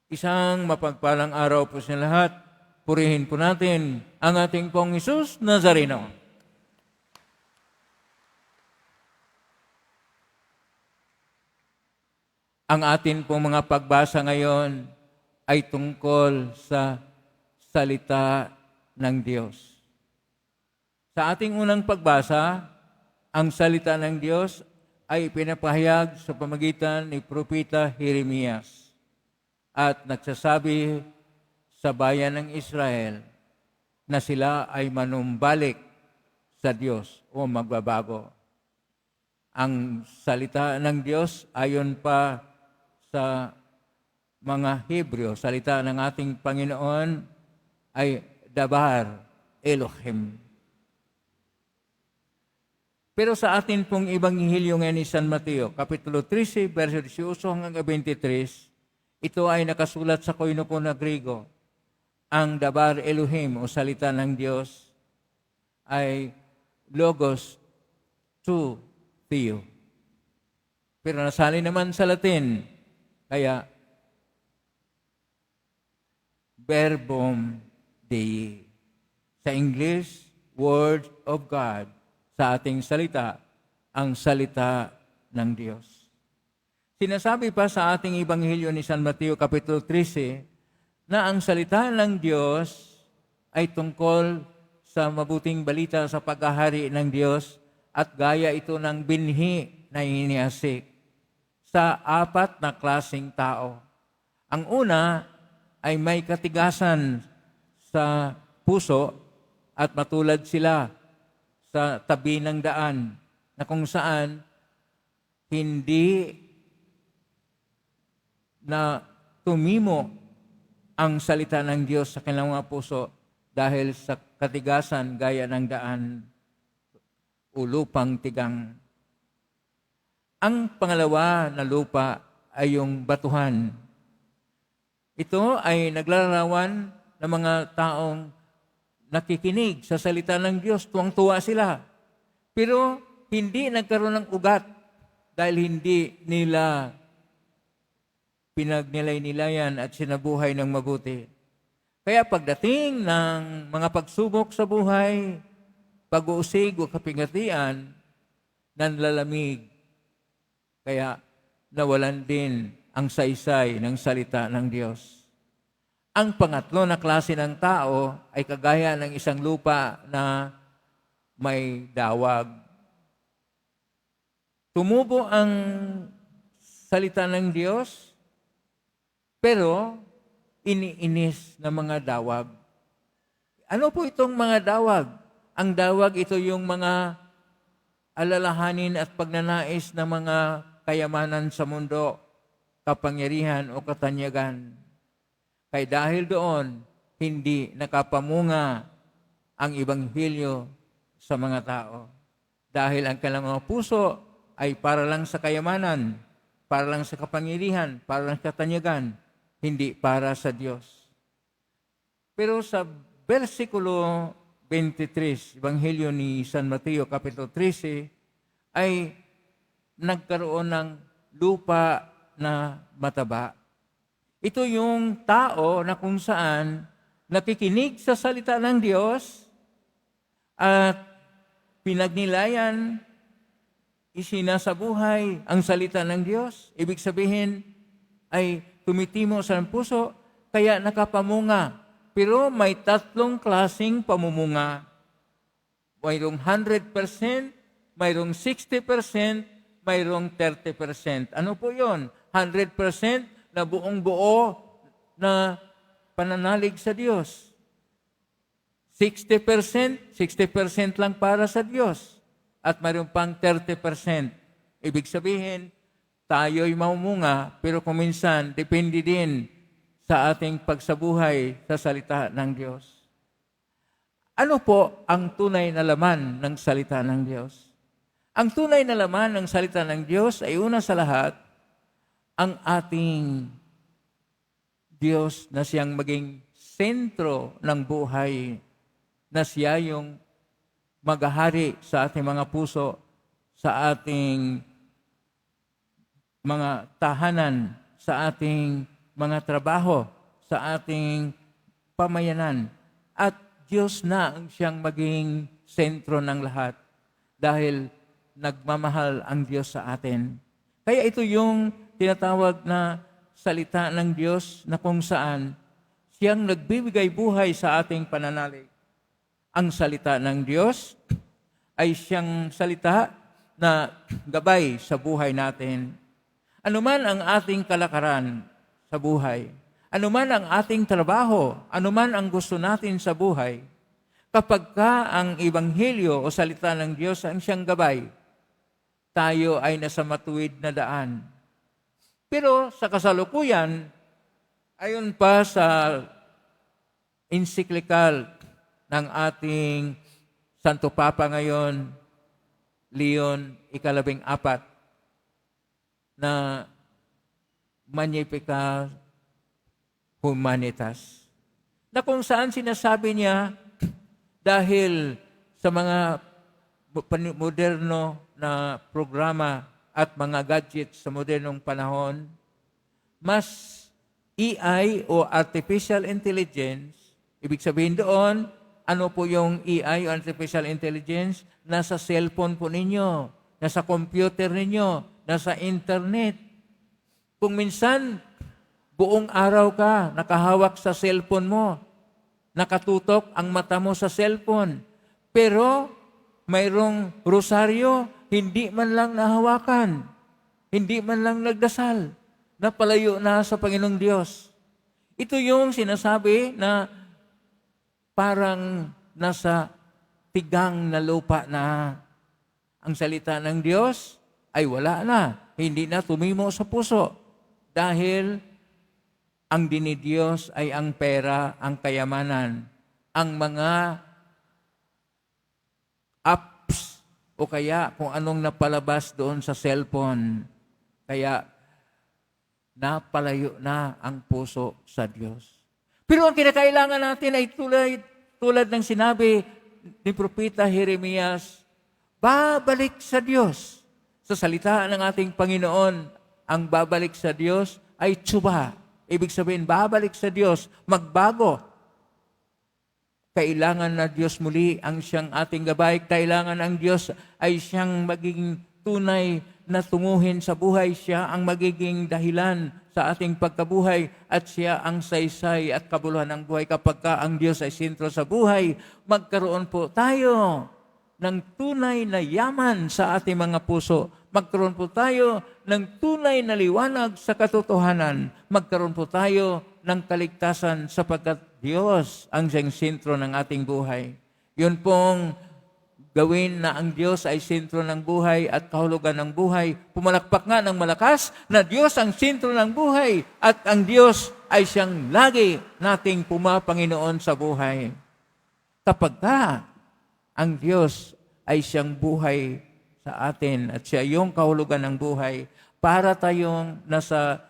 Isang mapagpalang araw po sa lahat. Purihin po natin ang ating pong Hesus Nazareno. Ang atin pong mga pagbasa ngayon ay tungkol sa salita ng Diyos. Sa ating unang pagbasa, ang salita ng Diyos ay pinapahayag sa pamagitan ni Propeta Jeremias at nagsasabi sa bayan ng Israel na sila ay manumbalik sa Diyos o magbabago. Ang salita ng Diyos ayon pa sa mga Hebreo, salita ng ating Panginoon ay Dabar Elohim. Pero sa atin pong Ebanghelyo ngayon ni San Mateo, Kapitulo 13, verso 18 hanggang 23, ito ay nakasulat sa koine-koine na Griego. Ang Dabar Elohim o salita ng Diyos ay Logos to Theo. Pero nasalin naman sa Latin, kaya Verbum Dei. Sa English, Word of God. Sa ating salita, ang salita ng Diyos. Sinasabi pa sa ating Ebanghelyo ni San Mateo Kapitulo 13 na ang salita ng Diyos ay tungkol sa mabuting balita sa paghahari ng Diyos at gaya ito ng binhi na iniasik sa apat na klaseng tao. Ang una ay may katigasan sa puso at matulad sila sa tabi ng daan na kung saan hindi na tumimo ang salita ng Diyos sa kanilang mga puso dahil sa katigasan gaya ng daan o lupang tigang. Ang pangalawa na lupa ay yung batuhan. Ito ay naglalarawan ng mga taong nakikinig sa salita ng Diyos, tuwang-tuwa sila. Pero hindi nagkaroon ng ugat dahil hindi nila pinagnilay-nilayan at sinabuhay ng mabuti. Kaya pagdating ng mga pagsubok sa buhay, pag-uusig o kapingatian, nanlalamig. Kaya nawalan din ang saysay ng salita ng Diyos. Ang pangatlo na klase ng tao ay kagaya ng isang lupa na may dawag. Tumubo ang salita ng Diyos, pero iniinis ng mga dawag. Ano po itong mga dawag? Ang dawag ito yung mga alalahanin at pagnanais ng mga kayamanan sa mundo, kapangyarihan o katanyagan. Kaya dahil doon, hindi nakapamunga ang Ebanghelyo sa mga tao. Dahil ang kanilang mga puso ay para lang sa kayamanan, para lang sa kapangyarihan, para lang sa katanyagan, hindi para sa Diyos. Pero sa versikulo 23, Ebanghelyo ni San Mateo, Kapitulo 13, ay nagkaroon ng lupa na mataba. Ito yung tao na kung saan nakikinig sa salita ng Diyos at pinagnilayan, isinasabuhay ang salita ng Diyos. Ibig sabihin ay tumitimo sa puso, kaya nakapamunga. Pero may tatlong klaseng pamumunga. Mayroong 100%, mayroong 60%, mayroong 30%. Ano po yun? 100% na buong buo na pananalig sa Diyos. 60%, 60% lang para sa Diyos. At mayroon pang 30%. Ibig sabihin, tayo'y mamumunga, pero kuminsan, depende din sa ating pagsabuhay sa salita ng Diyos. Ano po ang tunay na laman ng salita ng Diyos? Ang tunay na laman ng salita ng Diyos ay una sa lahat, ang ating Diyos na siyang maging sentro ng buhay, na siya yung maghahari sa ating mga puso, sa ating mga tahanan, sa ating mga trabaho sa ating pamayanan. At Diyos na ang siyang maging sentro ng lahat dahil nagmamahal ang Diyos sa atin. Kaya ito yung tinatawag na salita ng Diyos na kung saan siyang nagbibigay buhay sa ating pananalig. Ang salita ng Diyos ay siyang salita na gabay sa buhay natin. Anuman ang ating kalakaran sa buhay, anuman ang ating trabaho, anuman ang gusto natin sa buhay, kapag ka ang Ebanghelyo o salita ng Diyos ang siyang gabay, tayo ay nasa matuwid na daan. Pero sa kasalukuyan, ayon pa sa encyclical ng ating Santo Papa ngayon, Leon ika-14, na Magnificat Humanitas, na kung saan sinasabi niya, dahil sa mga moderno na programa at mga gadgets sa modernong panahon, mas AI o Artificial Intelligence, ibig sabihin doon, ano po yung AI o Artificial Intelligence? Nasa cellphone po ninyo, nasa computer ninyo, nasa internet. Kung minsan, buong araw ka nakahawak sa cellphone mo, nakatutok ang mata mo sa cellphone, pero mayroong rosaryo, hindi man lang nahawakan, hindi man lang nagdasal, napalayo na sa Panginoong Diyos. Ito yung sinasabi na parang nasa tigang na lupa na. Ang salita ng Diyos ay wala na, hindi na tumimo sa puso dahil ang dinidiyos ay ang pera, ang kayamanan, ang mga apps o kaya kung anong napalabas doon sa cellphone. Kaya napalayo na ang puso sa Diyos. Pero ang kinakailangan natin ay tulad ng sinabi ni Propeta Jeremias, babalik sa Diyos. Sa salita ng ating Panginoon, ang babalik sa Diyos ay tsuba. Ibig sabihin, babalik sa Diyos, magbago. Kailangan na Diyos muli ang siyang ating gabay. Kailangan ang Diyos ay siyang magiging tunay na tunguhin sa buhay. Siya ang magiging dahilan sa ating pagkabuhay at siya ang saysay at kabuluhan ng buhay. Kapag ka ang Diyos ay sentro sa buhay, magkaroon po tayo ng tunay na yaman sa ating mga puso. Magkaroon po tayo ng tunay na liwanag sa katotohanan. Magkaroon po tayo ng kaligtasan sapagkat Diyos ang siyang sentro ng ating buhay. Yun pong gawin na ang Diyos ay sentro ng buhay at kahulugan ng buhay. Pumalakpak nga ng malakas na Diyos ang sentro ng buhay at ang Diyos ay siyang lagi nating pumapanginoon sa buhay. Kapag ka ang Diyos ay siyang buhay sa atin at siya yung kahulugan ng buhay, para tayong nasa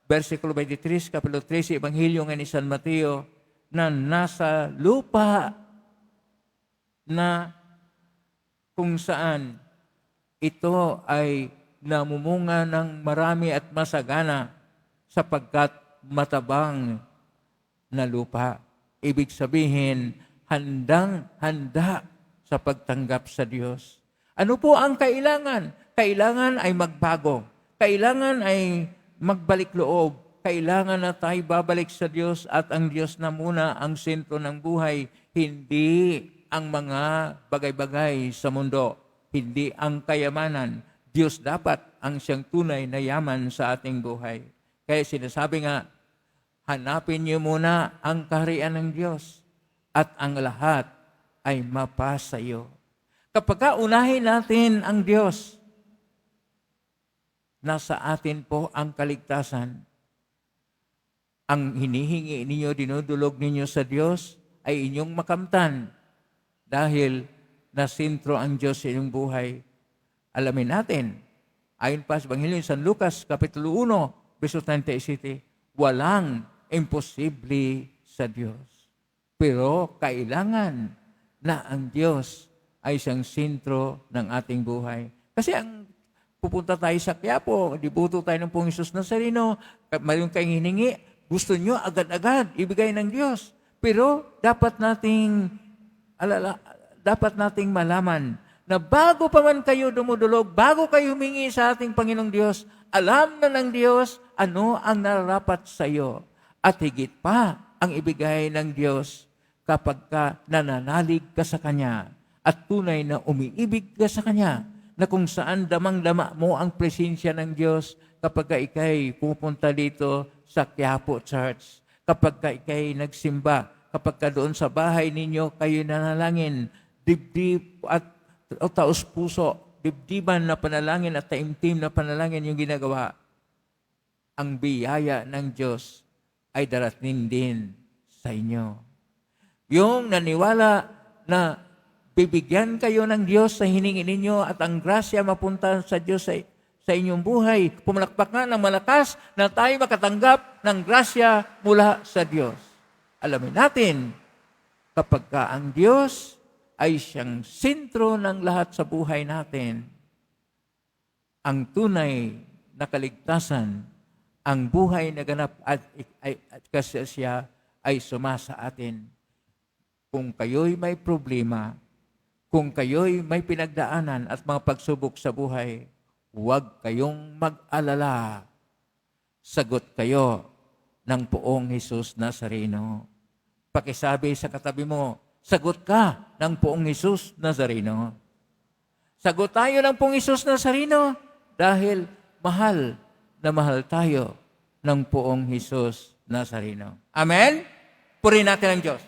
versikulo 23, kapitulo 13, Ebanghelyo nga ni San Mateo, na nasa lupa na kung saan ito ay namumunga ng marami at masagana sapagkat matabang na lupa. Ibig sabihin, handang-handa sa pagtanggap sa Diyos. Ano po ang kailangan? Kailangan ay magbago. Kailangan ay magbalik loob. Kailangan na tayo babalik sa Diyos at ang Diyos na muna ang sentro ng buhay, hindi ang mga bagay-bagay sa mundo, hindi ang kayamanan. Diyos dapat ang siyang tunay na yaman sa ating buhay. Kaya sinasabi nga, hanapin niyo muna ang kaharian ng Diyos at ang lahat ay mapasa iyo. Kapag unahin natin ang Diyos, nasa atin po ang kaligtasan. Ang hinihingi ninyo, dinudulog ninyo sa Diyos ay inyong makamtan dahil nasintro ang Diyos sa inyong buhay. Alamin natin, ayon pa sa Ebanghelyo ni San Lucas, Kapitulo 1, verso 37, walang imposible sa Diyos. Pero kailangan na ang Diyos ay siyang sentro ng ating buhay. Kasi ang pupunta tayo sa Quiapo, dibuto tayo ng Pong Isus Nazareno, mayroon kayong hiningi, Gusto nyo agad-agad ibigay ng Diyos. Pero dapat nating malaman na bago pa man kayo dumudulog, bago kayo humingi sa ating Panginoong Diyos, alam na ng Diyos ano ang nararapat sa iyo. At higit pa ang ibigay ng Diyos kapag ka nananalig ka sa Kanya at tunay na umiibig ka sa Kanya, na kung saan damang-dama mo ang presensya ng Diyos kapag ka ikay pupunta dito sa Quiapo Church, kapag ka ikay nagsimba, kapag ka doon sa bahay ninyo kayo nanalangin, dibdib at taos puso, dibdiban na panalangin at taimtim na panalangin yung ginagawa, ang biyaya ng Diyos ay darating din sa inyo. Yung naniwala na bibigyan kayo ng Diyos sa hiningi ninyo at ang grasya mapunta sa Diyos sa inyong buhay, pumalakpak nga ng malakas na tayo makatanggap ng grasya mula sa Diyos. Alamin natin, kapag ka ang Diyos ay siyang sentro ng lahat sa buhay natin, ang tunay na kaligtasan, ang buhay na ganap at kasi siya ay sumasa atin. Kung kayo'y may problema, kung kayo'y may pinagdaanan at mga pagsubok sa buhay, huwag kayong mag-alala. Sagot kayo ng Poong Hesus Nazareno. Pakisabi sa katabi mo, sagot ka ng Poong Hesus Nazareno. Sagot tayo ng Poong Hesus Nazareno dahil mahal na mahal tayo ng Poong Hesus Nazareno. Amen? Purihin natin ang Diyos.